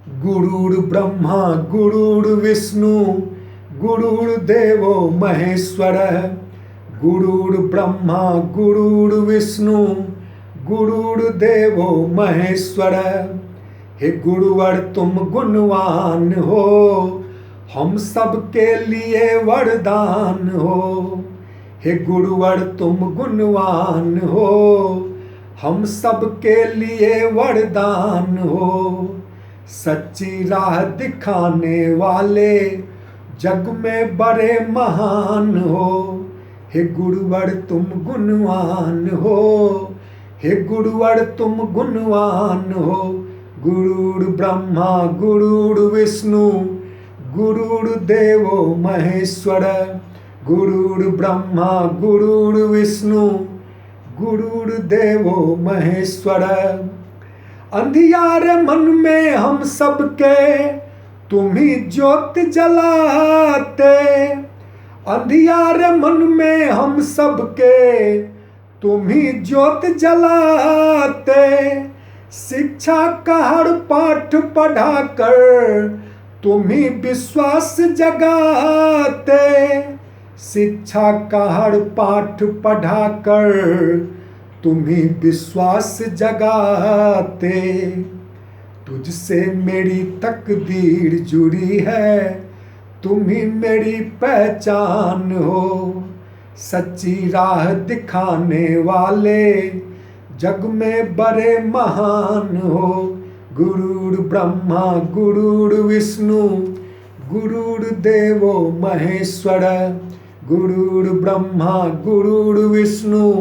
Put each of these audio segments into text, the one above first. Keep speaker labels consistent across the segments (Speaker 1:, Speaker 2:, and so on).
Speaker 1: गुरुर्ब्रह्मा गुरुर्विष्णु गुरुर्देवो महेश्वरः। गुरुर्ब्रह्मा गुरुर्विष्णु गुरुर्देवो महेश्वरः। हे गुरुवर तुम गुणवान हो, हम सबके लिए वरदान हो। हे गुरुवर तुम गुणवान हो, हम सबके लिए वरदान हो। सच्ची राह दिखाने वाले जग में बड़े महान हो। हे गुरुवर तुम गुणवान हो, हे गुरुवर तुम गुणवान हो। गुरुर्ब्रह्मा गुरुर्विष्णु गुरुर्देवो महेश्वर। गुरुर्ब्रह्मा गुरुर्विष्णु गुरुर्देवो महेश्वर। अंधियारे मन में हम सबके तुम ही ज्योत जलाते। अंधियारे मन में हम सबके तुम ही ज्योत जलाते। शिक्षा का हर पाठ पढ़ा कर तुम ही विश्वास जगाते। शिक्षा का हर पाठ पढ़ा कर तुम ही विश्वास जगाते। तुझसे मेरी तकदीर जुड़ी है, तुम ही मेरी पहचान हो। सच्ची राह दिखाने वाले जग में बड़े महान हो। गुरुर्ब्रह्मा गुरुर्विष्णु गुरुर्देवो महेश्वर। गुरुर्ब्रह्मा गुरुर्विष्णु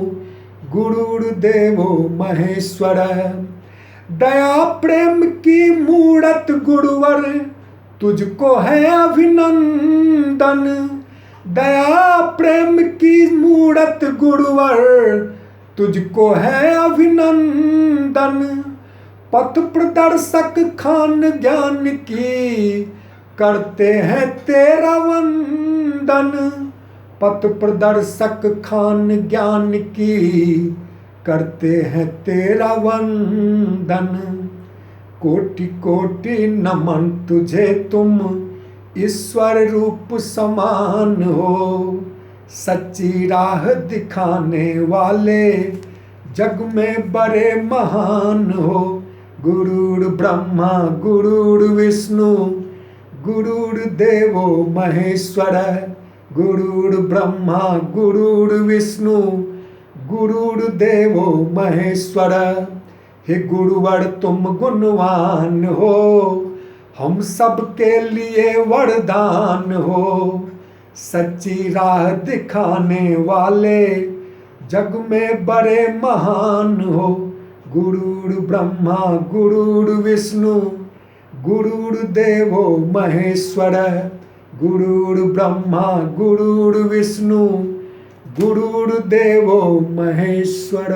Speaker 1: गुरुर्देवो महेश्वर। दया प्रेम की मूरत गुरुवर तुझको है अभिनंदन। दया प्रेम की मूरत गुरुवर तुझको है अभिनंदन। पथ प्रदर्शक खान ज्ञान की करते हैं तेरा वंदन। पथ प्रदर्शक खान ज्ञान की करते हैं तेरा वंदन। कोटि कोटि नमन तुझे तुम ईश्वर रूप समान हो। सच्ची राह दिखाने वाले जग में बड़े महान हो। गुरुर्ब्रह्मा गुरुर्विष्णु गुरुर्देवो महेश्वर। गुरुर्ब्रह्मा गुरुर्विष्णु गुरुर्देवो महेश्वर। हे गुरुवर तुम गुणवान हो, हम सबके लिए वरदान हो। सच्ची राह दिखाने वाले जग में बड़े महान हो। गुरुर्ब्रह्मा गुरुर्विष्णु गुरुर्देवो महेश्वर। गुरुर्ब्रह्मा गुरुर्विष्णु गुरुर्देवो महेश्वर।